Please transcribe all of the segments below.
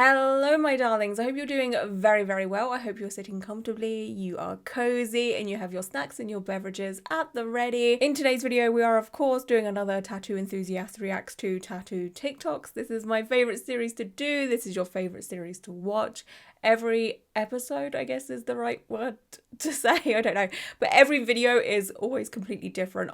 Hello my darlings, I hope you're doing very well. I hope you're sitting comfortably, you are cozy, and you have your snacks and your beverages at the ready. In today's video we are of course doing another Tattoo Enthusiast reacts to tattoo TikToks. This is my favourite series to do, this is your favourite series to watch. Every episode, I guess is the right word to say, I don't know. But every video is always completely different.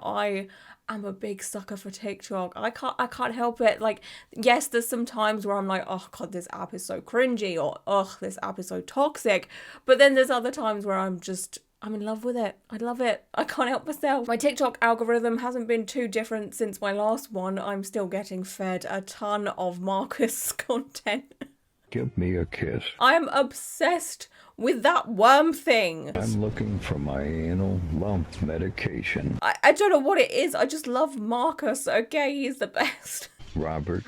I'm a big sucker for TikTok. I can't help it. Like, yes, there's some times where I'm like, oh god, this app is so cringy, or ugh, this app is so toxic. But then there's other times where I'm in love with it. I love it. I can't help myself. My TikTok algorithm hasn't been too different since my last one. I'm still getting fed a ton of Marcus content. Give me a kiss. I am obsessed with that worm thing. I'm looking for my anal lump medication. I don't know what it is. I just love Marcus, okay? He's the best. Robert,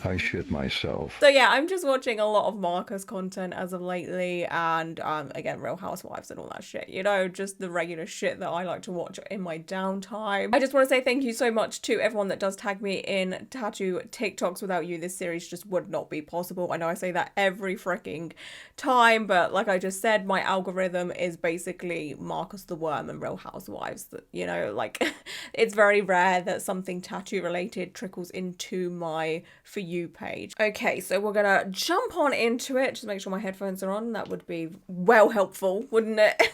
I shit myself. So yeah, I'm just watching a lot of Marcus content as of lately, and again, Real Housewives and all that shit, you know, just the regular shit that I like to watch in my downtime. I just want to say thank you so much to everyone that does tag me in tattoo TikToks. Without you, this series just would not be possible. I know I say that every freaking time, but like I just said, my algorithm is basically Marcus the Worm and Real Housewives. That, you know, like it's very rare that something tattoo related trickles into my For You page. Okay, so we're gonna jump on into it. Just make sure my headphones are on. That would be well helpful, wouldn't it?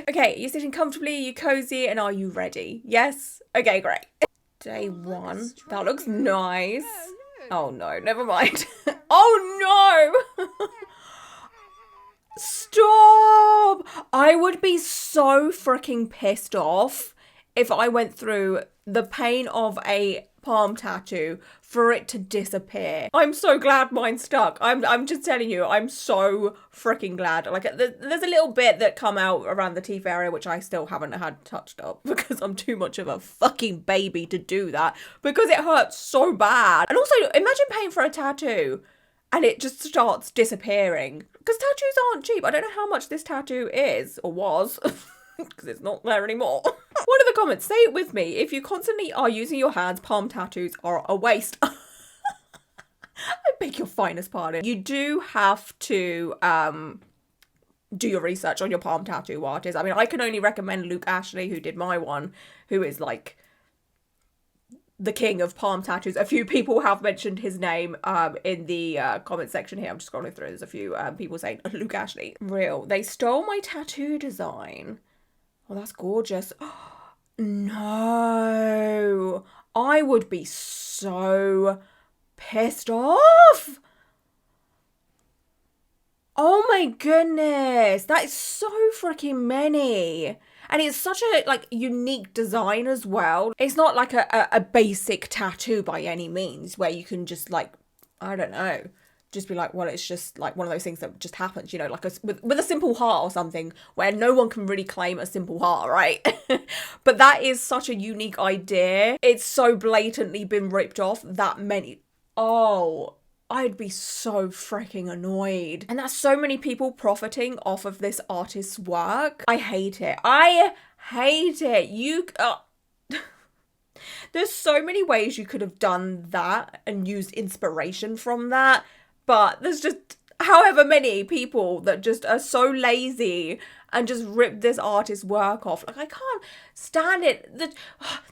Okay, you're sitting comfortably, you cozy, and are you ready? Yes? Okay, great. Day one. That looks nice. Oh no, never mind. Oh no! Stop! I would be so freaking pissed off if I went through the pain of a palm tattoo for it to disappear. I'm so glad mine stuck. I'm just telling you, I'm so freaking glad. Like, there's a little bit that come out around the teeth area which I still haven't had touched up because I'm too much of a fucking baby to do that because it hurts so bad. And also, imagine paying for a tattoo and it just starts disappearing. Because tattoos aren't cheap. I don't know how much this tattoo is, or was, because it's not there anymore. One of the comments, say it with me, if you constantly are using your hands, palm tattoos are a waste. I beg your finest pardon. You do have to do your research on your palm tattoo artist. I mean, I can only recommend Luke Ashley, who did my one, who is like the king of palm tattoos. A few people have mentioned his name in the comment section here. I'm just scrolling through. There's a few people saying Luke Ashley. Real. They stole my tattoo design. Oh, that's gorgeous. No. I would be so pissed off. Oh my goodness. That is so freaking many. And it's such a, like, unique design as well. It's not like a basic tattoo by any means where you can just, like, I don't know, just be like, well, it's just, like, one of those things that just happens, you know, like with a simple heart or something where no one can really claim a simple heart, right? But that is such a unique idea. It's so blatantly been ripped off that many. Oh, I'd be so freaking annoyed. And that's so many people profiting off of this artist's work. I hate it. I hate it. There's so many ways you could have done that and used inspiration from that, but there's just however many people that just are so lazy and just rip this artist's work off. Like, I can't stand it.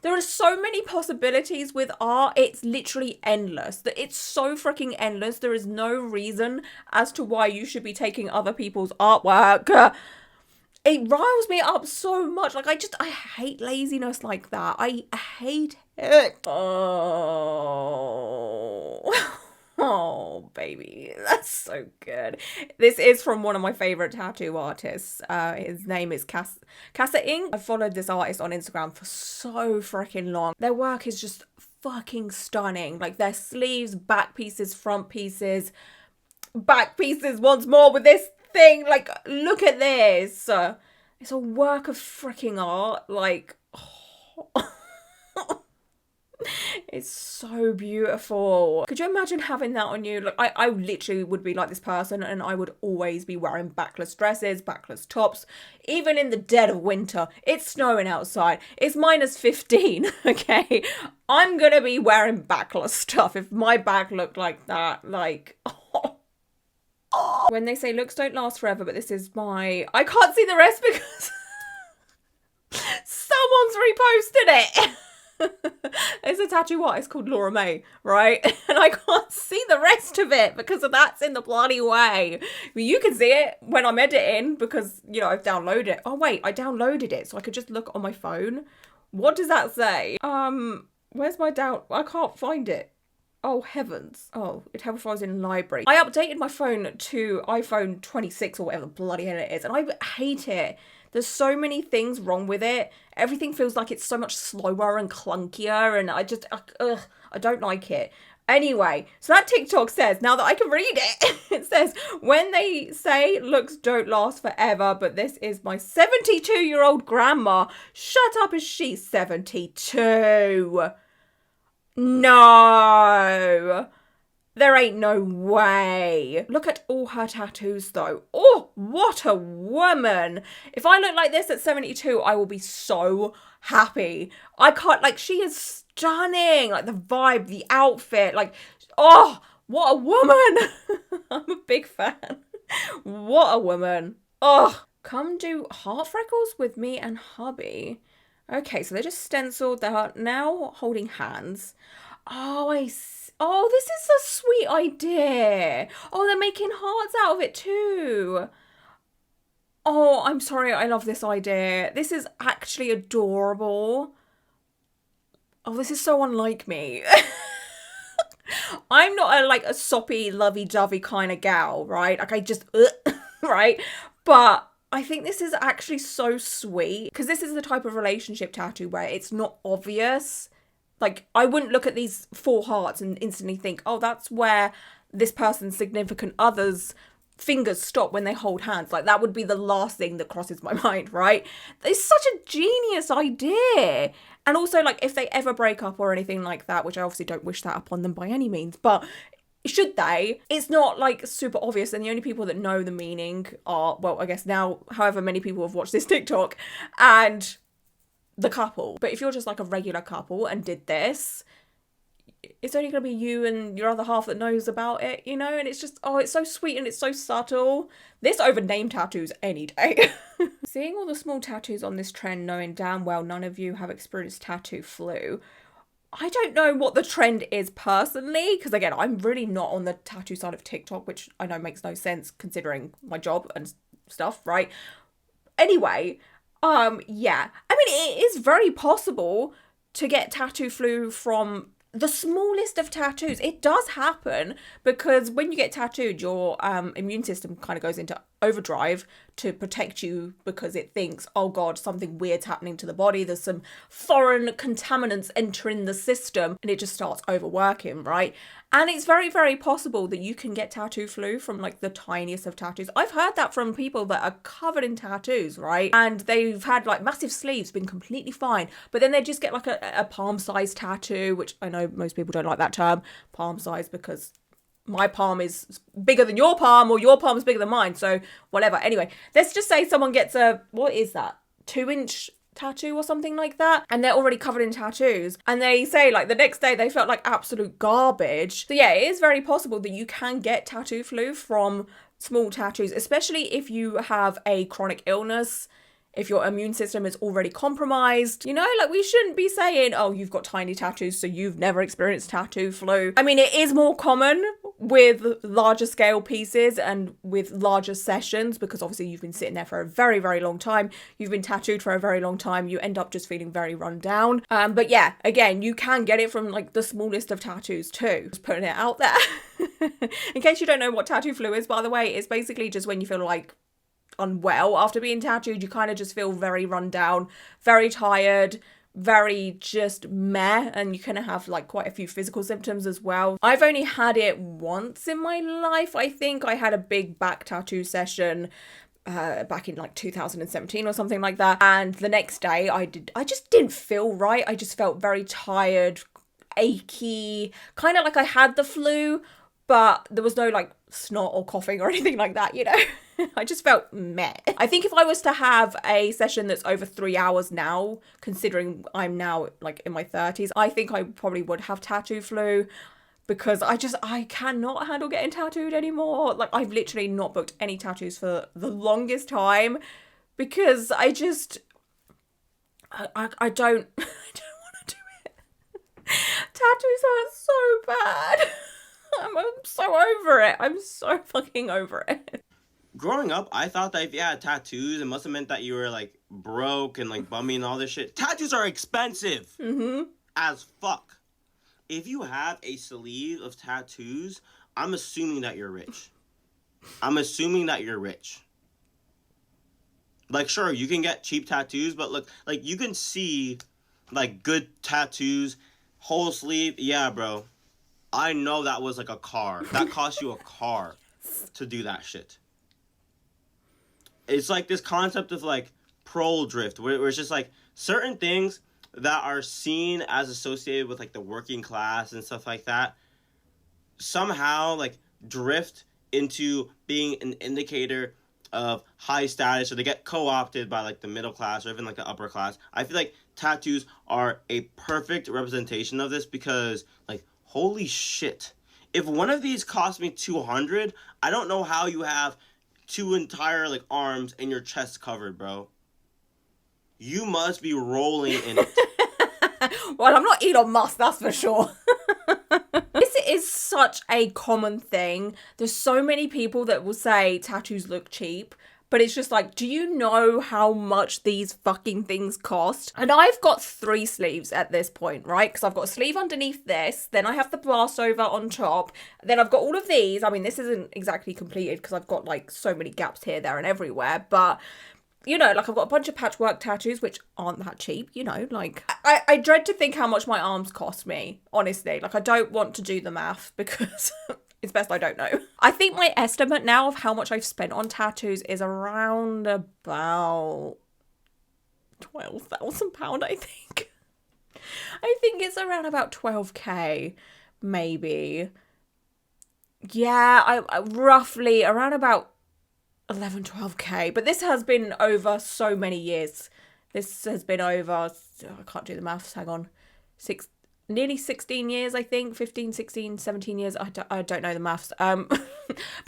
There are so many possibilities with art. It's literally endless. It's so freaking endless. There is no reason as to why you should be taking other people's artwork. It riles me up so much. Like, I hate laziness like that. I hate it. Oh. Oh, baby, that's so good. This is from one of my favorite tattoo artists. His name is Casa Inc. I've followed this artist on Instagram for so freaking long. Their work is just fucking stunning. Like, their sleeves, back pieces, front pieces, back pieces once more with this thing. Like, look at this. It's a work of freaking art. Like, oh. It's so beautiful. Could you imagine having that on you? Like, I literally would be like this person, and I would always be wearing backless dresses, backless tops, even in the dead of winter. It's snowing outside. It's -15, okay? I'm gonna be wearing backless stuff if my back looked like that. Like, oh. When they say looks don't last forever, but this is my... I can't see the rest because someone's reposted it. It's a tattoo artist called Laura May, right? And I can't see the rest of it because that's in the bloody way. But you can see it when I'm editing because, you know, I've downloaded it. Oh wait, I downloaded it so I could just look on my phone. What does that say? Where's my I can't find it. Oh heavens. Oh, it'd help if I was in library. I updated my phone to iPhone 26 or whatever the bloody hell it is, and I hate it. There's so many things wrong with it. Everything feels like it's so much slower and clunkier, and I don't like it. Anyway, so that TikTok says, now that I can read it, it says, when they say looks don't last forever, but this is my 72-year-old grandma. Shut up, is she 72? No. There ain't no way. Look at all her tattoos though. Oh, what a woman. If I look like this at 72, I will be so happy. I can't, like, she is stunning. Like the vibe, the outfit, like, oh, what a woman. I'm a big fan. What a woman. Oh, come do heart freckles with me and hubby. Okay, so they're just stenciled. They're now holding hands. Oh, I see. Oh, this is a sweet idea. Oh, they're making hearts out of it too. Oh, I'm sorry. I love this idea. This is actually adorable. Oh, this is so unlike me. I'm not a soppy, lovey-dovey kind of gal, right? Like I just, right? But I think this is actually so sweet because this is the type of relationship tattoo where it's not obvious. Like, I wouldn't look at these 4 hearts and instantly think, oh, that's where this person's significant other's fingers stop when they hold hands. Like, that would be the last thing that crosses my mind, right? It's such a genius idea. And also, like, if they ever break up or anything like that, which I obviously don't wish that upon them by any means, but should they, it's not, like, super obvious. And the only people that know the meaning are, well, I guess now, however many people have watched this TikTok, and the couple. But if you're just like a regular couple and did this, it's only going to be you and your other half that knows about it, you know? And it's just, oh, it's so sweet and it's so subtle. This over name tattoos any day. Seeing all the small tattoos on this trend, knowing damn well none of you have experienced tattoo flu, I don't know what the trend is personally, because again, I'm really not on the tattoo side of TikTok, which I know makes no sense considering my job and stuff, right? Anyway, yeah. I mean, it is very possible to get tattoo flu from the smallest of tattoos. It does happen because when you get tattooed, your immune system kind of goes into overdrive to protect you because it thinks, oh God, something weird's happening to the body. There's some foreign contaminants entering the system, and it just starts overworking, right? And it's very, very possible that you can get tattoo flu from like the tiniest of tattoos. I've heard that from people that are covered in tattoos, right? And they've had like massive sleeves, been completely fine. But then they just get like a palm size tattoo, which I know most people don't like that term, palm size, because my palm is bigger than your palm or your palm is bigger than mine. So whatever. Anyway, let's just say someone gets what is that? 2-inch tattoo or something like that, and they're already covered in tattoos, and they say like the next day they felt like absolute garbage. So yeah, it is very possible that you can get tattoo flu from small tattoos, especially if you have a chronic illness, if your immune system is already compromised. You know, like we shouldn't be saying, oh, you've got tiny tattoos, so you've never experienced tattoo flu. I mean, it is more common with larger scale pieces and with larger sessions because obviously you've been sitting there for a very, very long time. You've been tattooed for a very long time. You end up just feeling very run down. But yeah, again, you can get it from like the smallest of tattoos too. Just putting it out there. In case you don't know what tattoo flu is, by the way, it's basically just when you feel like unwell after being tattooed. You kind of just feel very run down, very tired, very just meh, and you kind of have like quite a few physical symptoms as well. I've only had it once in my life. I think I had a big back tattoo session back in like 2017 or something like that, and the next day I just didn't feel right. I just felt very tired, achy, kind of like I had the flu, but there was no like snot or coughing or anything like that, you know. I just felt meh. I think if I was to have a session that's over 3 hours now, considering I'm now like in my 30s, I think I probably would have tattoo flu because I cannot handle getting tattooed anymore. Like, I've literally not booked any tattoos for the longest time because I don't I don't want to do it. Tattoos hurt so bad. I'm so over it. I'm so fucking over it. Growing up, I thought that if you had tattoos, it must have meant that you were like broke and like bummy and all this shit. Tattoos are expensive as fuck. If you have a sleeve of tattoos, I'm assuming that you're rich. Like, sure, you can get cheap tattoos, but look, like, you can see, like, good tattoos, whole sleeve. Yeah, bro. I know that was, like, a car. That cost you a car to do that shit. It's, like, this concept of, like, prole drift, where it's just, like, certain things that are seen as associated with, like, the working class and stuff like that, somehow, like, drift into being an indicator of high status, or they get co-opted by like the middle class or even like the upper class. I feel like tattoos are a perfect representation of this because, like, holy shit, if one of these cost me $200, I don't know how you have two entire like arms and your chest covered, bro. You must be rolling in it. Well, I'm not Elon Musk, that's for sure. This is such a common thing. There's so many people that will say tattoos look cheap, but it's just like, do you know how much these fucking things cost? And I've got 3 sleeves at this point, right? Because I've got a sleeve underneath this, then I have the blast over on top, then I've got all of these. I mean, this isn't exactly completed because I've got like so many gaps here, there, and everywhere, but you know, like, I've got a bunch of patchwork tattoos, which aren't that cheap, you know, like, I dread to think how much my arms cost me, honestly. Like, I don't want to do the math because it's best I don't know. I think my estimate now of how much I've spent on tattoos is around about £12,000, I think. I think it's around about 12k, maybe. Yeah, I roughly around about 12k, but this has been over so many years. This has been over, I can't do the maths, hang on, nearly 16 years, I think, 15, 16, 17 years, I don't know the maths, but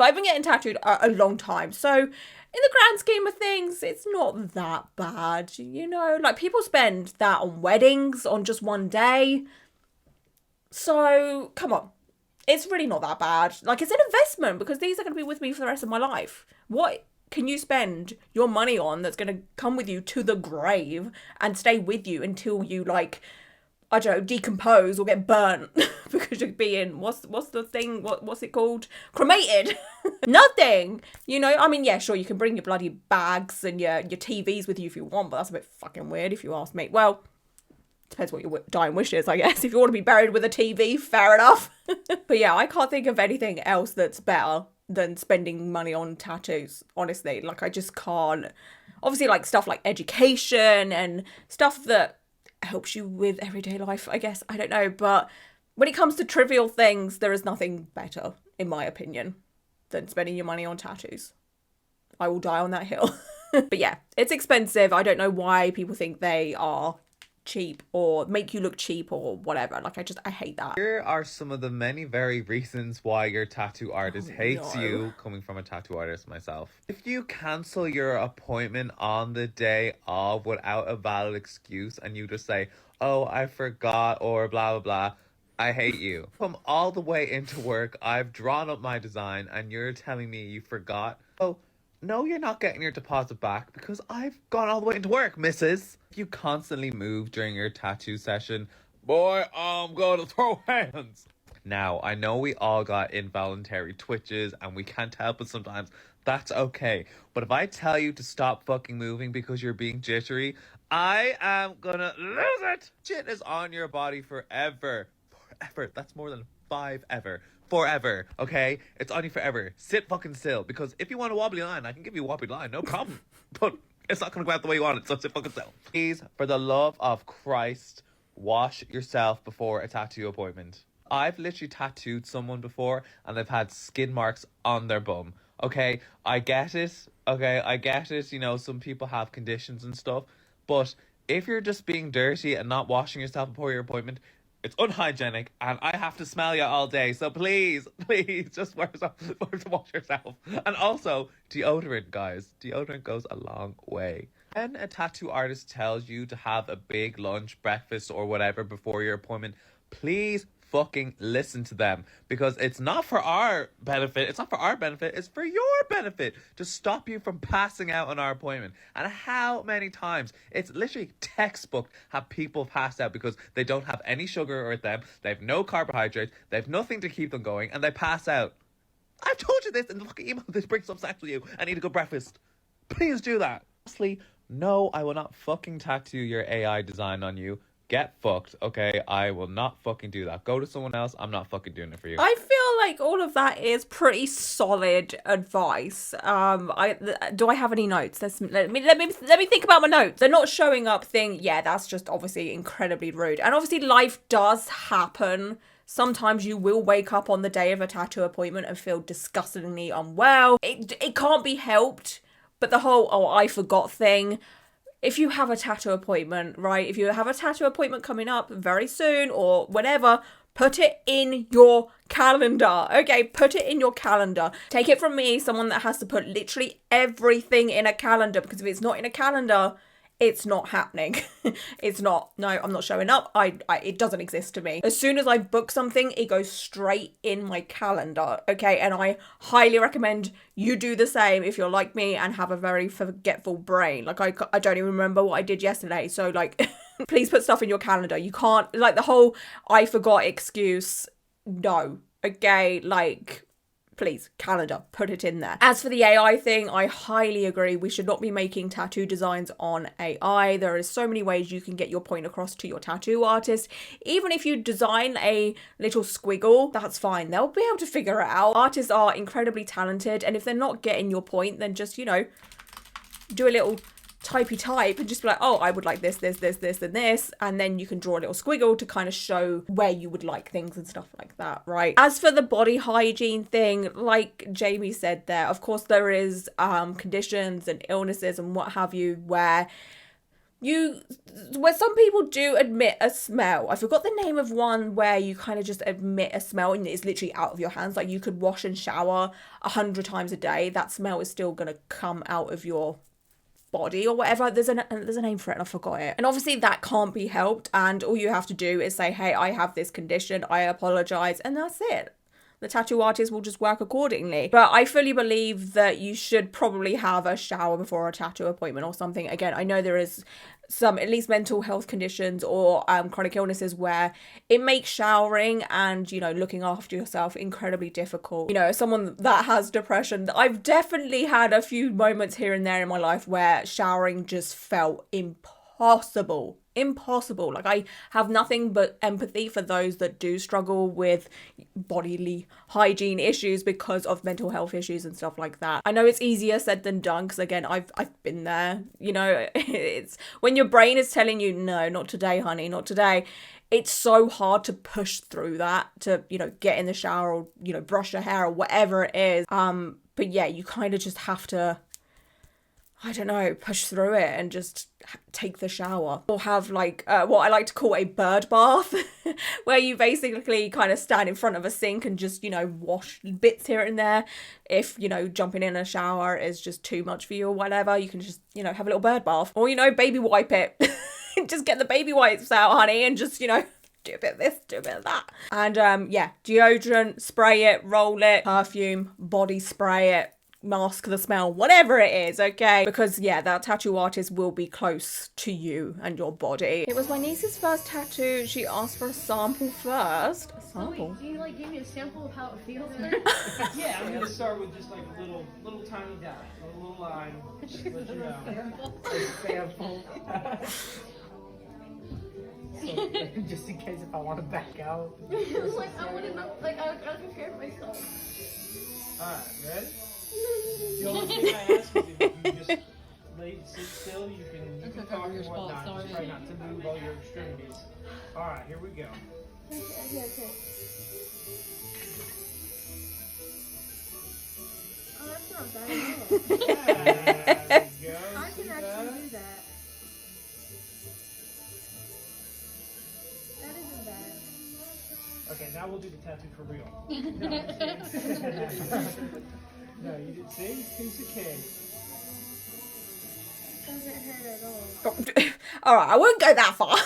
I've been getting tattooed a long time, so in the grand scheme of things, it's not that bad, you know, like, people spend that on weddings on just one day, so come on. It's really not that bad. Like, it's an investment because these are going to be with me for the rest of my life. What can you spend your money on that's going to come with you to the grave and stay with you until you, like, I don't know, decompose or get burnt because you're being, what's the thing, what's it called? Cremated. Nothing. You know, I mean, yeah, sure, you can bring your bloody bags and your TVs with you if you want, but that's a bit fucking weird if you ask me. Well, depends what your dying wish is, I guess. If you want to be buried with a TV, fair enough. But yeah, I can't think of anything else that's better than spending money on tattoos, honestly. Like, I just can't. Obviously, like, stuff like education and stuff that helps you with everyday life, I guess. I don't know. But when it comes to trivial things, there is nothing better, in my opinion, than spending your money on tattoos. I will die on that hill. But yeah, it's expensive. I don't know why people think they are cheap or make you look cheap or whatever. Like, I hate that. Here are some of the many very reasons why your tattoo artist hates you, coming from a tattoo artist myself. If you cancel your appointment on the day of without a valid excuse and you just say, oh, I forgot, or blah blah blah, I hate you. From all the way into work, I've drawn up my design and you're telling me you forgot. Oh, no, you're not getting your deposit back because I've gone all the way into work, missus. If you constantly move during your tattoo session, boy, I'm gonna throw hands. Now, I know we all got involuntary twitches and we can't help it sometimes. That's okay. But if I tell you to stop fucking moving because you're being jittery, I am gonna lose it. Shit is on your body forever. Forever. That's more than 5 ever. Forever, okay? It's on you forever. Sit fucking still, because if you want a wobbly line, I can give you a wobbly line, no problem. But it's not gonna go out the way you want it, so sit fucking still. Please, for the love of Christ, wash yourself before a tattoo appointment. I've literally tattooed someone before, and they've had skin marks on their bum. Okay, I get it. Okay, I get it. You know, some people have conditions and stuff, but if you're just being dirty and not washing yourself before your appointment, It's unhygienic, and I have to smell you all day. So please, please, just wash yourself. And also, deodorant, guys. Deodorant goes a long way. When a tattoo artist tells you to have a big lunch, breakfast, or whatever before your appointment, please fucking listen to them, because it's not for our benefit. It's not for our benefit. It's for your benefit, to stop you from passing out on our appointment. And how many times, it's literally textbook, have people pass out because they don't have any sugar with them, they have no carbohydrates, they have nothing to keep them going, and they pass out. I've told you this in the fucking email. This brings up sex with you. I need a good breakfast. Please do that. Lastly, no, I will not fucking tattoo your AI design on you. Get fucked, okay? I will not fucking do that. Go to someone else. I'm not fucking doing it for you. I feel like all of that is pretty solid advice. Do I have any notes? Let me think about my notes. The not showing up thing, yeah, that's just obviously incredibly rude. And obviously life does happen. Sometimes you will wake up on the day of a tattoo appointment and feel disgustingly unwell. It can't be helped. But the whole, oh, I forgot thing, if you have a tattoo appointment, right? If you have a tattoo appointment coming up very soon or whenever, put it in your calendar. Okay, put it in your calendar. Take it from me, someone that has to put literally everything in a calendar, because if it's not in a calendar, it's not happening. It's not. No, I'm not showing up. It doesn't exist to me. As soon as I book something, it goes straight in my calendar. Okay, and I highly recommend you do the same if you're like me and have a very forgetful brain. Like I don't even remember what I did yesterday. So like, please put stuff in your calendar. You can't, like, the whole I forgot excuse. No. Okay, like, please, calendar, put it in there. As for the AI thing, I highly agree. We should not be making tattoo designs on AI. There is so many ways you can get your point across to your tattoo artist. Even if you design a little squiggle, that's fine. They'll be able to figure it out. Artists are incredibly talented, and if they're not getting your point, then just, you know, do a little type and just be like, oh, I would like this, and this, and then you can draw a little squiggle to kind of show where you would like things and stuff like that, right? As for the body hygiene thing, like Jamie said there, of course there is conditions and illnesses and what have you where some people do admit a smell. I forgot the name of one where you kind of just admit a smell and it's literally out of your hands. Like, you could wash and shower 100 times a day, that smell is still gonna come out of your body or whatever. There's a name for it and I forgot it. And obviously that can't be helped, and all you have to do is say, hey, I have this condition, I apologize, and that's it. The tattoo artist will just work accordingly. But I fully believe that you should probably have a shower before a tattoo appointment or something. Again, I know there is some, at least mental health conditions or chronic illnesses where it makes showering and, you know, looking after yourself incredibly difficult. You know, as someone that has depression, I've definitely had a few moments here and there in my life where showering just felt impossible. Like, I have nothing but empathy for those that do struggle with bodily hygiene issues because of mental health issues and stuff like that. I know it's easier said than done, because again, I've been there. You know, it's when your brain is telling you, no, not today, honey, not today. It's so hard to push through that, to, you know, get in the shower or, you know, brush your hair or whatever it is. But yeah, you kind of just have to, I don't know, push through it and just take the shower. Or have like what I like to call a bird bath, where you basically kind of stand in front of a sink and just, you know, wash bits here and there. If, you know, jumping in a shower is just too much for you or whatever, you can just, you know, have a little bird bath. Or, you know, baby wipe it. Just get the baby wipes out, honey, and just, you know, do a bit of this, do a bit of that. And yeah, deodorant, spray it, roll it, perfume, body spray it, mask the smell, whatever it is, okay? Because yeah, that tattoo artist will be close to you and your body. It was my niece's first tattoo. She asked for a sample first. A sample? Wait, can you like give me a sample of how it feels? Yeah, I'm gonna start with just like a little tiny dot, a little line. Just let you know. Sample. So, just in case if I want to back out. Like, I wouldn't know, like, I was prepared myself. Alright, ready? The only thing I ask is if you just sit still, you can talk and whatnot. Just try not to move all your extremities. Alright, here we go. Okay. Oh, that's not bad at all. There we go. I can actually do that. That isn't bad. I will do the tattoo for real. No, no, you didn't see? Piece of cake. Doesn't hurt at all. All right, I wouldn't go that far.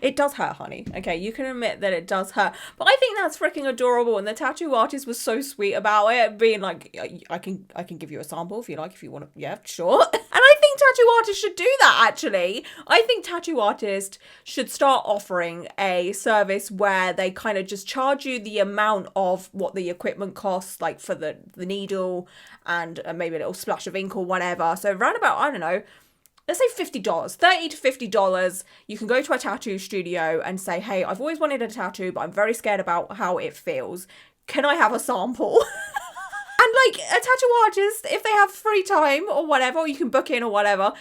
It does hurt, honey. Okay, you can admit that it does hurt. But I think that's freaking adorable, and the tattoo artist was so sweet about it, being like, I can give you a sample if you like, if you want to. Yeah, sure. And I think tattoo artists should do that, actually. I think tattoo artists should start offering a service where they kind of just charge you the amount of what the equipment costs, like for the needle and maybe a little splash of ink or whatever. So around about, I don't know, let's say $50, $30 to $50. You can go to a tattoo studio and say, hey, I've always wanted a tattoo, but I'm very scared about how it feels. Can I have a sample? And like a tattoo artist, if they have free time or whatever, or you can book in or whatever,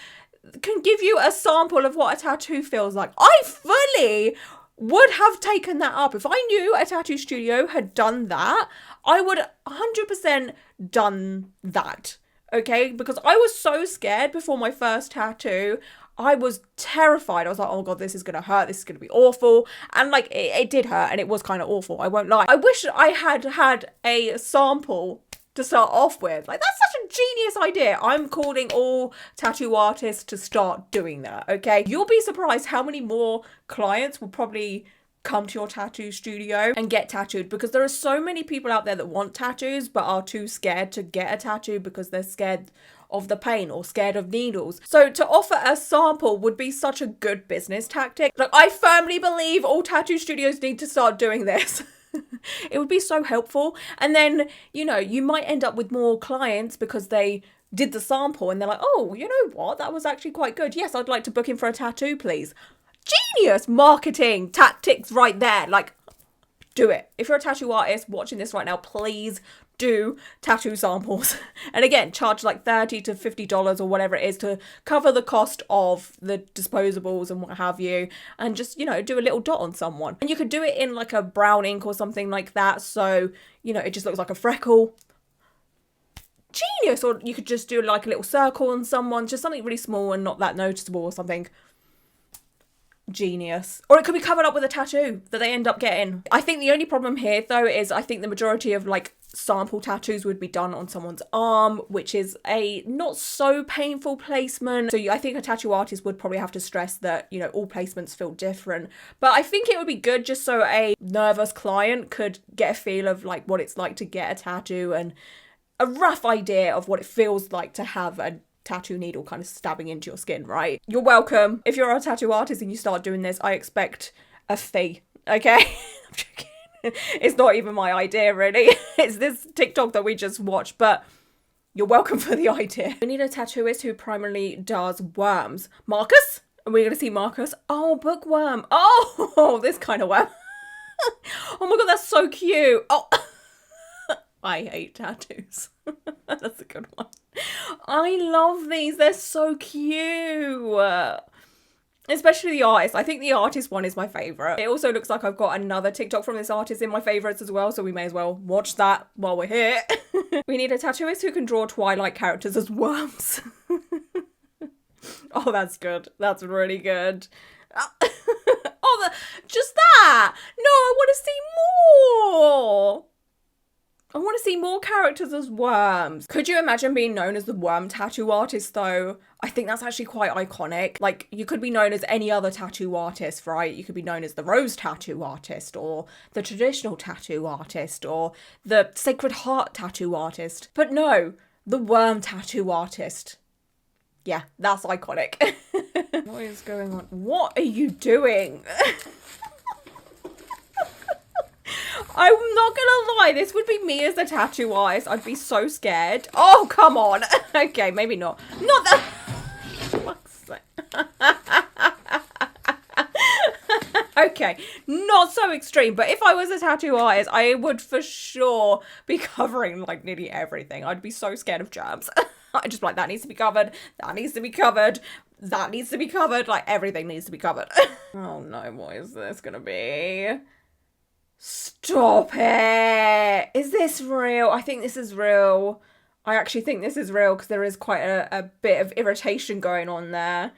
can give you a sample of what a tattoo feels like. I fully would have taken that up. If I knew a tattoo studio had done that, I would 100% done that. Okay, because I was so scared before my first tattoo. I was terrified. I was like, oh God, this is going to hurt. This is going to be awful. And like, it did hurt, and it was kind of awful. I won't lie. I wish I had had a sample to start off with. Like, that's such a genius idea. I'm calling all tattoo artists to start doing that, okay? You'll be surprised how many more clients will probably come to your tattoo studio and get tattooed, because there are so many people out there that want tattoos but are too scared to get a tattoo because they're scared of the pain or scared of needles. So to offer a sample would be such a good business tactic. Like, I firmly believe all tattoo studios need to start doing this. It would be so helpful. And then, you know, you might end up with more clients because they did the sample and they're like, oh, you know what? That was actually quite good. Yes, I'd like to book in for a tattoo, please. Genius marketing tactics right there. Like, do it. If you're a tattoo artist watching this right now, please do tattoo samples. And again, charge like $30 to $50 or whatever it is to cover the cost of the disposables and what have you. And just, you know, do a little dot on someone. And you could do it in like a brown ink or something like that. So, you know, it just looks like a freckle. Genius. Or you could just do like a little circle on someone, just something really small and not that noticeable or something. Genius. Or it could be covered up with a tattoo that they end up getting. I think the only problem here though is I think the majority of like sample tattoos would be done on someone's arm, which is a not so painful placement. So I think a tattoo artist would probably have to stress that, you know, all placements feel different. But I think it would be good just so a nervous client could get a feel of like what it's like to get a tattoo and a rough idea of what it feels like to have a tattoo needle kind of stabbing into your skin, right? You're welcome. If you're a tattoo artist and you start doing this, I expect a fee, okay? I'm joking. It's not even my idea, really. It's this TikTok that we just watched, but you're welcome for the idea. We need a tattooist who primarily does worms. Marcus? Are we going to see Marcus? Oh, bookworm. Oh, this kind of worm. Oh my God, that's so cute. Oh, I hate tattoos. That's a good one. I love these. They're so cute. Especially the artist. I think the artist one is my favourite. It also looks like I've got another TikTok from this artist in my favourites as well, so we may as well watch that while we're here. We need a tattooist who can draw Twilight characters as worms. Oh, that's good. That's really good. Oh, just that! No, I want to see more! I want to see more characters as worms. Could you imagine being known as the worm tattoo artist though? I think that's actually quite iconic. Like, you could be known as any other tattoo artist, right? You could be known as the rose tattoo artist or the traditional tattoo artist or the Sacred Heart tattoo artist. But no, the worm tattoo artist. Yeah, that's iconic. What is going on? What are you doing? I'm not gonna lie, this would be me as a tattoo artist. I'd be so scared. Oh, come on. Okay, maybe not. Not that. Fuck's sake. Okay, not so extreme, but if I was a tattoo artist, I would for sure be covering like nearly everything. I'd be so scared of germs. I'd just be like, that needs to be covered, that needs to be covered, that needs to be covered, like everything needs to be covered. Oh no, what is this gonna be? Stop it! Is this real? I think this is real. I actually think this is real because there is quite a bit of irritation going on there.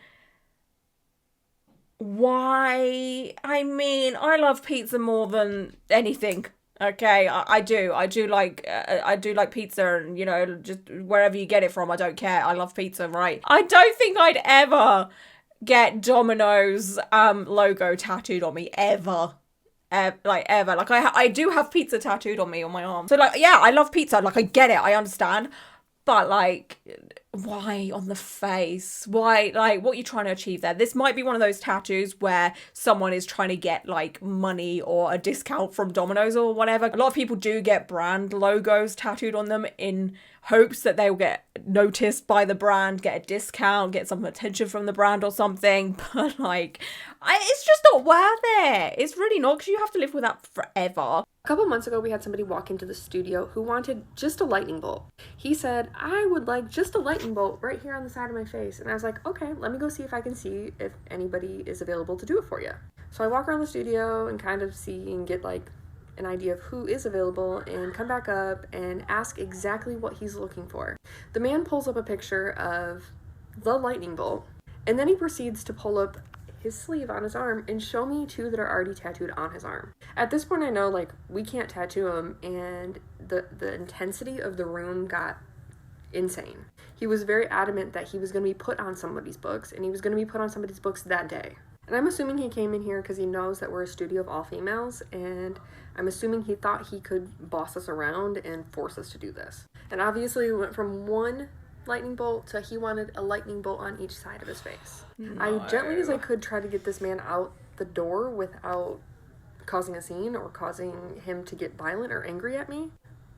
Why? I mean, I love pizza more than anything. Okay, I do. I do like pizza, and you know, just wherever you get it from, I don't care. I love pizza, right? I don't think I'd ever get Domino's logo tattooed on me ever. Ever. Like I do have pizza tattooed on me on my arm. So like, yeah, I love pizza. Like I get it. I understand. But like, why on the face? Why, like, what are you trying to achieve there? This might be one of those tattoos where someone is trying to get like money or a discount from Domino's or whatever. A lot of people do get brand logos tattooed on them in hopes that they will get noticed by the brand, get a discount, get some attention from the brand or something. But like, it's just not worth it. It's really not, because you have to live with that forever. A couple months ago, we had somebody walk into the studio who wanted just a lightning bolt. He said, I would like just a lightning bolt right here on the side of my face. And I was like, okay, let me go see if I can see if anybody is available to do it for you. So I walk around the studio and kind of see and get like an idea of who is available and come back up and ask exactly what he's looking for. The man pulls up a picture of the lightning bolt, and then he proceeds to pull up his sleeve on his arm and show me two that are already tattooed on his arm. At this point I know like we can't tattoo him, and the intensity of the room got insane. He was very adamant that he was going to be put on somebody's books, and he was going to be put on somebody's books that day. And I'm assuming he came in here because he knows that we're a studio of all females, and I'm assuming he thought he could boss us around and force us to do this. And obviously we went from one lightning bolt to he wanted a lightning bolt on each side of his face. No. I gently as I could try to get this man out the door without causing a scene or causing him to get violent or angry at me.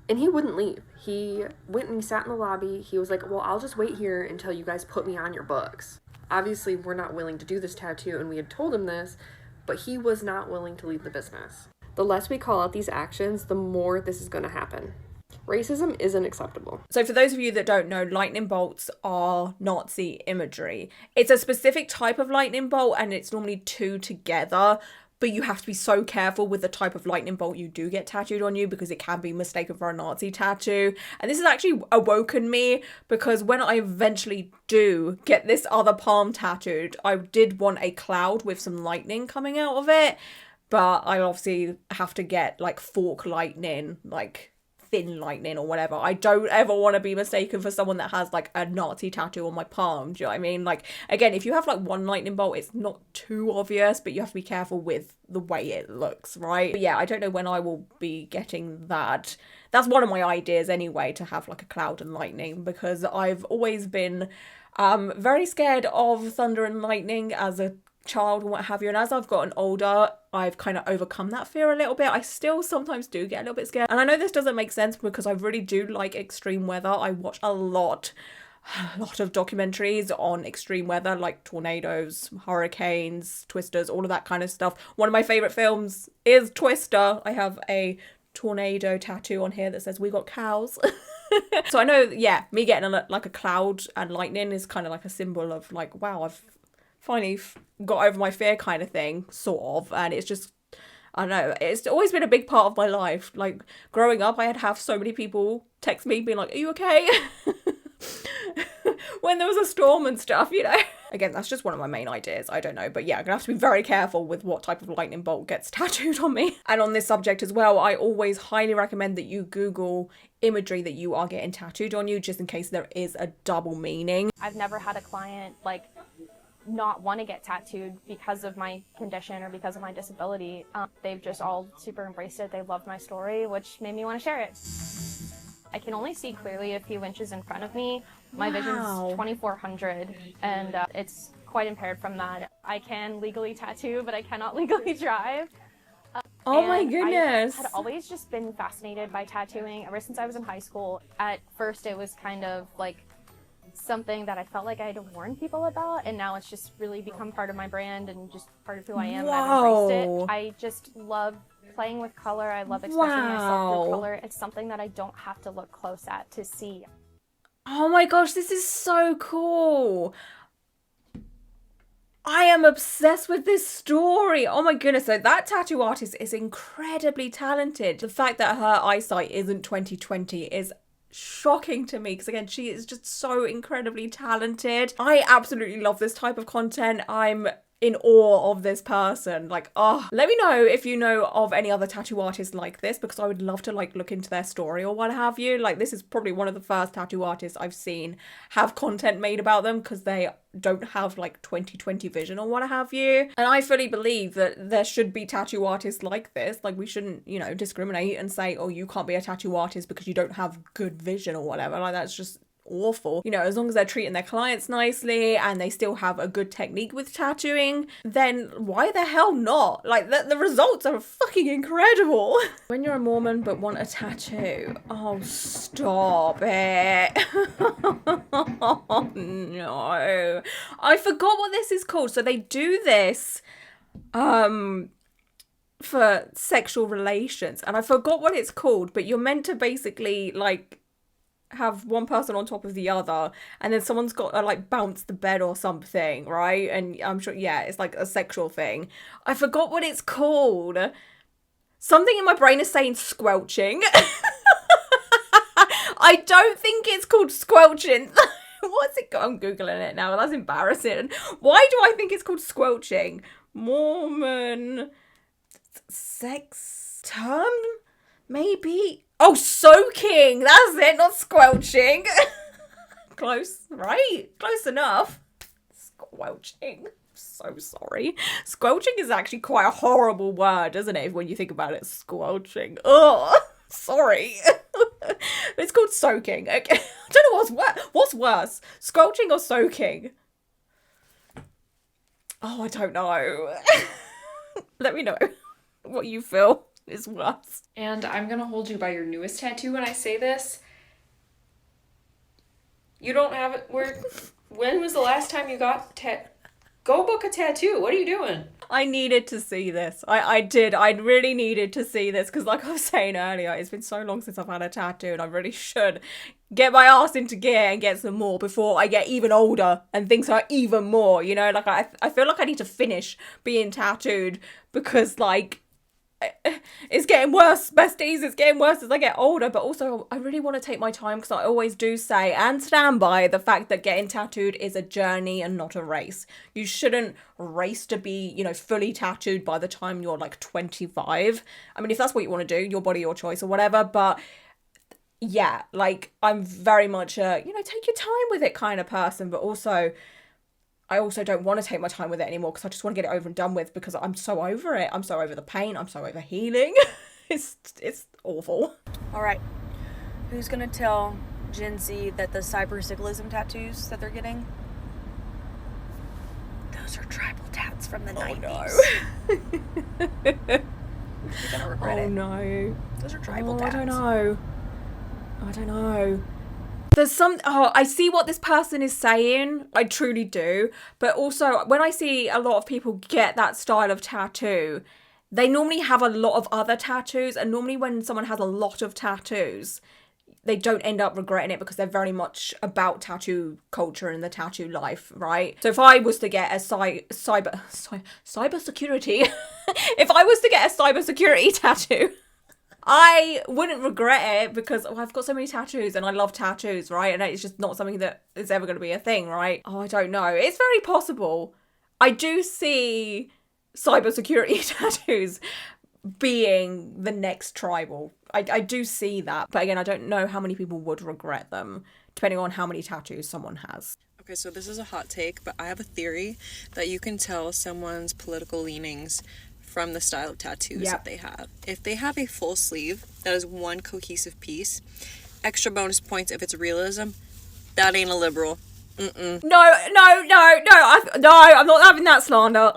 And he wouldn't leave. He went and he sat in the lobby. He was like, well, I'll just wait here until you guys put me on your books. Obviously, we're not willing to do this tattoo, and we had told him this, but he was not willing to leave the business. The less we call out these actions, the more this is going to happen. Racism isn't acceptable. So for those of you that don't know, lightning bolts are Nazi imagery. It's a specific type of lightning bolt, and it's normally two together, but you have to be so careful with the type of lightning bolt you do get tattooed on you, because it can be mistaken for a Nazi tattoo. And this has actually awoken me, because when I eventually do get this other palm tattooed, I did want a cloud with some lightning coming out of it, but I obviously have to get like fork lightning, like thin lightning or whatever. I don't ever want to be mistaken for someone that has like a Nazi tattoo on my palm. Do you know what I mean? Like, again, if you have like one lightning bolt, it's not too obvious, but you have to be careful with the way it looks, right? But yeah, I don't know when I will be getting that. That's one of my ideas anyway, to have like a cloud and lightning, because I've always been very scared of thunder and lightning as a child and what have you, and as I've gotten older, I've kind of overcome that fear a little bit. I still sometimes do get a little bit scared, and I know this doesn't make sense because I really do like extreme weather. I watch a lot of documentaries on extreme weather, like tornadoes, hurricanes, twisters, all of that kind of stuff. One of my favorite films is Twister. I have a tornado tattoo on here that says "We got cows." So I know, yeah, me getting like a cloud and lightning is kind of like a symbol of like, wow, I've finally got over my fear kind of thing, sort of. And it's just, I don't know, it's always been a big part of my life. Like growing up, I had to have so many people text me being like, are you okay? When there was a storm and stuff, you know. Again, that's just one of my main ideas. I don't know. But yeah, I'm gonna have to be very careful with what type of lightning bolt gets tattooed on me. And on this subject as well, I always highly recommend that you Google imagery that you are getting tattooed on you, just in case there is a double meaning. I've never had a client like not want to get tattooed because of my condition or because of my disability. They've just all super embraced it. They loved my story, which made me want to share it. I can only see clearly a few inches in front of me. My vision's 2400, and it's quite impaired from that. I can legally tattoo, but I cannot legally drive. Oh my goodness. I had always just been fascinated by tattooing ever since I was in high school. At first it was kind of like something that I felt like I had to warn people about, and now it's just really become part of my brand and just part of who I am. I've embraced it. I just love playing with color. I love expressing myself through color. It's something that I don't have to look close at to see. Oh my gosh, this is so cool. I am obsessed with this story. Oh my goodness. So that tattoo artist is incredibly talented. The fact that her eyesight isn't 20/20 is shocking to me, because again, she is just so incredibly talented. I absolutely love this type of content. I'm in awe of this person. Like, oh, let me know if you know of any other tattoo artists like this, because I would love to like look into their story or what have you. Like, this is probably one of the first tattoo artists I've seen have content made about them, because they don't have like 20/20 vision or what have you. And I fully believe that there should be tattoo artists like this. Like, we shouldn't, you know, discriminate and say, oh, you can't be a tattoo artist because you don't have good vision or whatever. Like, that's just awful. You know, as long as they're treating their clients nicely and they still have a good technique with tattooing, then why the hell not? Like, the results are fucking incredible. When you're a Mormon but want a tattoo, oh, stop it. Oh, no. I forgot what this is called. So they do this for sexual relations, and I forgot what it's called, but you're meant to basically like have one person on top of the other, and then someone's got to like bounce the bed or something, right? And I'm sure, yeah, it's like a sexual thing. I forgot what it's called. Something in my brain is saying squelching. I don't think it's called squelching. What's it called? I'm Googling it now. That's embarrassing. Why do I think it's called squelching? Mormon sex term? Maybe? Oh, soaking! That's it, not squelching. Close, right? Close enough. Squelching. So sorry. Squelching is actually quite a horrible word, isn't it? When you think about it, squelching. Oh, sorry. It's called soaking. Okay. I don't know what's worse, squelching or soaking? Oh, I don't know. Let me know what you feel is worse. And I'm gonna hold you by your newest tattoo when I say this. You don't have it. When was the last time you got Go book a tattoo. What are you doing? I needed to see this. I did. I really needed to see this, because like I was saying earlier, it's been so long since I've had a tattoo, and I really should get my ass into gear and get some more before I get even older and things are even more, you know? Like, I feel like I need to finish being tattooed, because like it's getting worse, besties. It's getting worse as I get older. But also, I really want to take my time, because I always do say and stand by the fact that getting tattooed is a journey and not a race. You shouldn't race to be, you know, fully tattooed by the time you're like 25. I mean, if that's what you want to do, your body, your choice or whatever. But yeah, like, I'm very much a, you know, take your time with it kind of person. But also, I also don't want to take my time with it anymore, because I just want to get it over and done with, because I'm so over it. I'm so over the pain. I'm so over healing. It's awful. All right. Who's going to tell Gen Z that the cybersymbolism tattoos that they're getting, those are tribal tats from the 90s. No. You're going to regret it. Oh, no. Those are tribal tats. I don't know. There's some, I see what this person is saying. I truly do. But also, when I see a lot of people get that style of tattoo, they normally have a lot of other tattoos. And normally when someone has a lot of tattoos, they don't end up regretting it, because they're very much about tattoo culture and the tattoo life, right? So if I was to get a cyber security, if I was to get a cybersecurity tattoo, I wouldn't regret it, because I've got so many tattoos and I love tattoos, right? And it's just not something that is ever going to be a thing, right? Oh, I don't know. It's very possible. I do see cybersecurity tattoos being the next tribal. I do see that. But again, I don't know how many people would regret them, depending on how many tattoos someone has. Okay, so this is a hot take, but I have a theory that you can tell someone's political leanings from the style of tattoos that they have. If they have a full sleeve that is one cohesive piece, extra bonus points if it's realism. That ain't a liberal. Mm-mm. No, I'm not having that slander.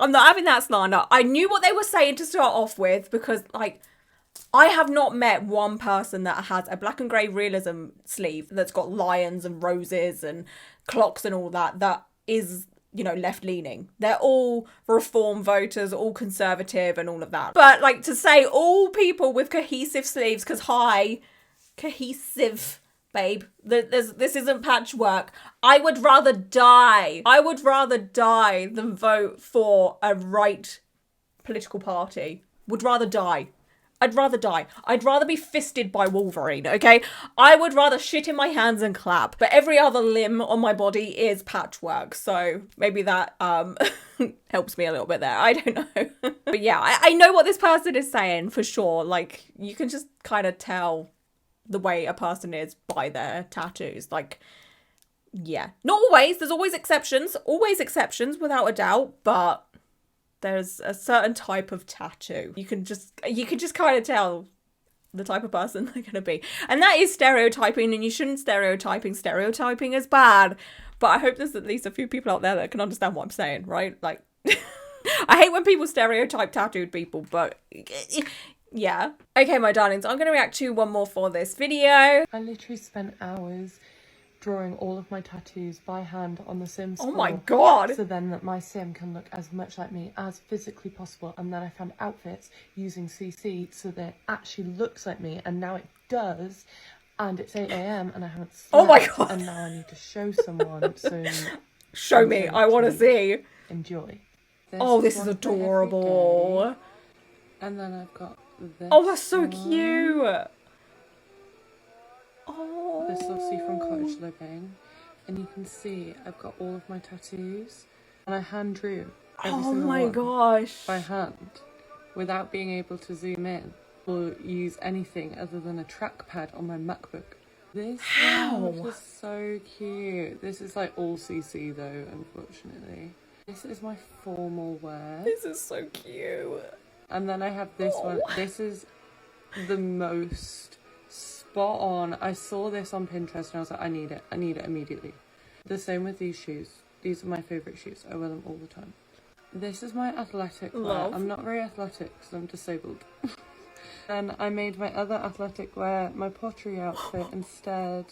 I knew what they were saying to start off with, because like, I have not met one person that has a black and grey realism sleeve that's got lions and roses and clocks and all that is, you know, left-leaning. They're all reform voters, all conservative and all of that. But, like, to say all people with cohesive sleeves, because, cohesive, babe. This isn't patchwork. I would rather die than vote for a right political party. Would rather die. I'd rather die. I'd rather be fisted by Wolverine, okay? I would rather shit in my hands and clap. But every other limb on my body is patchwork, so maybe that helps me a little bit there. I don't know. But yeah, I know what this person is saying for sure. Like, you can just kind of tell the way a person is by their tattoos. Like, yeah. Not always. There's always exceptions. Always exceptions, without a doubt. But there's a certain type of tattoo. You can just kind of tell the type of person they're going to be. And that is stereotyping, and you shouldn't stereotyping. Stereotyping is bad. But I hope there's at least a few people out there that can understand what I'm saying, right? Like, I hate when people stereotype tattooed people, but yeah. Okay, my darlings, I'm going to react to one more for this video. I literally spent hours drawing all of my tattoos by hand on the sim Oh my god! so then that my sim can look as much like me as physically possible, and then I found outfits using CC so that it actually looks like me, and now it does, and it's 8 AM and I haven't slept. Oh my god! And now I need to show someone, so show me, I want to see. Enjoy. This is adorable. And then I've got this. Oh, that's so cute. Oh. This is obviously from Cottage Living, and you can see I've got all of my tattoos, and I hand drew every single one gosh, by hand, without being able to zoom in or use anything other than a trackpad on my MacBook. This one is so cute. This is like all CC though, unfortunately. This is my formal wear. This is so cute. And then I have this one. This is the most spot on. I saw this on Pinterest and I was like, I need it immediately. The same with these shoes. These are my favourite shoes. I wear them all the time. This is my athletic wear. I'm not very athletic because I'm disabled. And I made my other athletic wear my pottery outfit instead.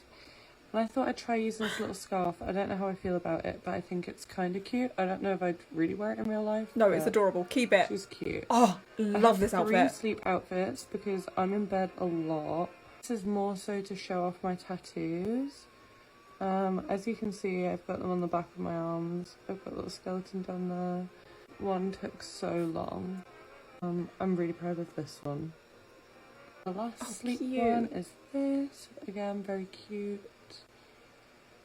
And I thought I'd try using this little scarf. I don't know how I feel about it, but I think it's kind of cute. I don't know if I'd really wear it in real life. No, it's adorable. Keep it. She's cute. Oh, love this outfit. 3 sleep outfits because I'm in bed a lot. This is more so to show off my tattoos. As you can see, I've got them on the back of my arms. I've got a little skeleton down there. One took so long. I'm really proud of this one. The last sleep one is this. Again, very cute.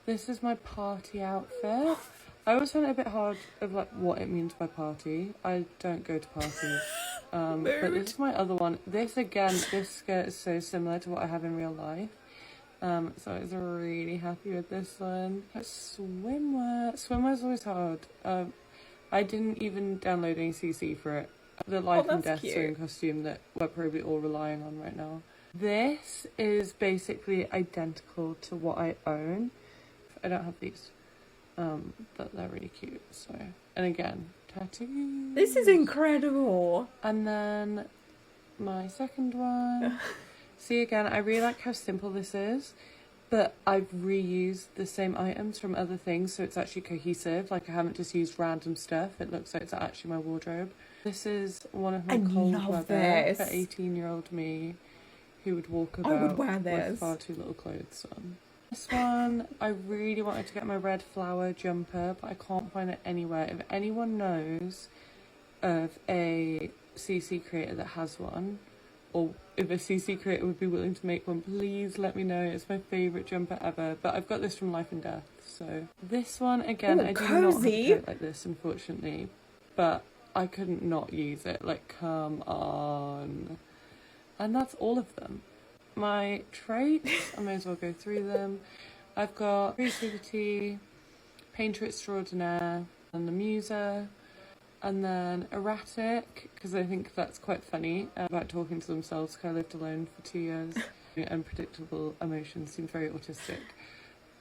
This is my party outfit. I always find it a bit hard of like what it means by party. I don't go to parties. But this is my other one. This again, this skirt is so similar to what I have in real life. So I was really happy with this one. Swimwear. Swimwear is always hard. I didn't even download any CC for it. The life and death sewing costume that we're probably all relying on right now. This is basically identical to what I own. I don't have these, but they're really cute. So, and again, tattoos. This is incredible. And then my second one. See, again, I really like how simple this is, but I've reused the same items from other things, so it's actually cohesive. Like, I haven't just used random stuff. It looks like it's actually my wardrobe. This is one of my cold weather for 18-year-old me who would walk about with far too little clothes on. This one, I really wanted to get my red flower jumper, but I can't find it anywhere. If anyone knows of a CC creator that has one, or if a CC creator would be willing to make one, please let me know. It's my favourite jumper ever, but I've got this from Life and Death, so. This one, again, I do not have a coat like this, unfortunately, but I couldn't not use it. Like, come on. And that's all of them. My traits, I may as well go through them. I've got creativity, painter extraordinaire, and the muser, and then erratic, because I think that's quite funny, about talking to themselves, because I lived alone for 2 years. Unpredictable emotions, seems very autistic.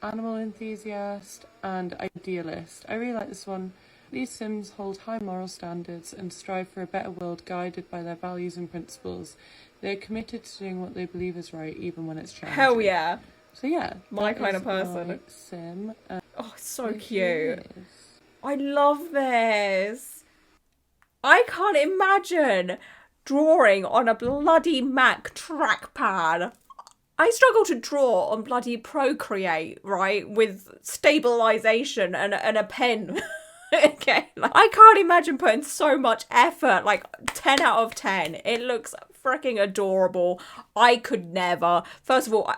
Animal enthusiast, and idealist. I really like this one. These Sims hold high moral standards and strive for a better world guided by their values and principles. They're committed to doing what they believe is right, even when it's challenging. Hell yeah. So yeah. My kind of person. My Sim. Oh, so cute. I love this. I can't imagine drawing on a bloody Mac trackpad. I struggle to draw on bloody Procreate, right? With stabilization and a pen. Okay, like, I can't imagine putting so much effort. Like 10 out of 10. It looks freaking adorable. I could never. First of all,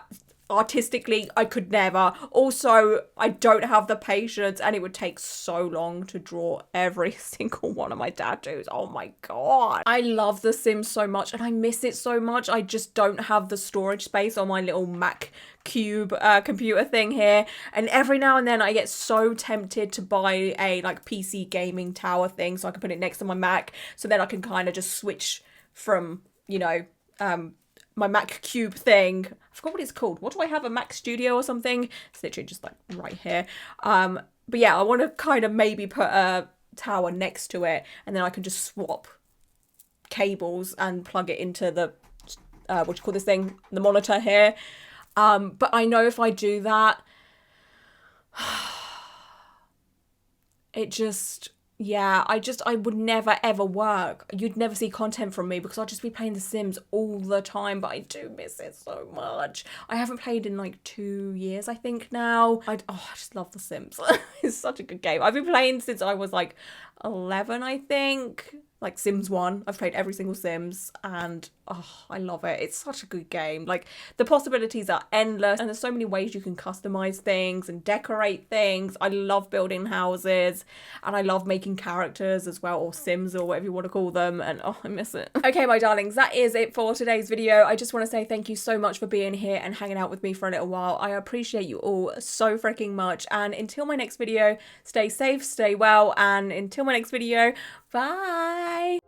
artistically, I could never. Also, I don't have the patience, and it would take so long to draw every single one of my tattoos. Oh my god. I love The Sims so much, and I miss it so much. I just don't have the storage space on my little Mac cube computer thing here, and every now and then I get so tempted to buy a like PC gaming tower thing so I can put it next to my Mac, so then I can kind of just switch from, you know, my Mac Cube thing. I forgot what it's called. What do I have? A Mac Studio or something? It's literally just like right here. But yeah, I want to kind of maybe put a tower next to it, and then I can just swap cables and plug it into the what do you call this thing? The monitor here. But I know if I do that, it just, yeah, I would never ever work. You'd never see content from me because I'd just be playing The Sims all the time, but I do miss it so much. I haven't played in like 2 years, I think now. I just love The Sims. It's such a good game. I've been playing since I was like 11, I think. Like Sims 1. I've played every single Sims, and oh, I love it. It's such a good game. Like, the possibilities are endless, and there's so many ways you can customize things and decorate things. I love building houses, and I love making characters as well, or Sims, or whatever you want to call them, and oh, I miss it. Okay, my darlings, that is it for today's video. I just want to say thank you so much for being here and hanging out with me for a little while. I appreciate you all so freaking much, and until my next video, stay safe, stay well, and until my next video, bye!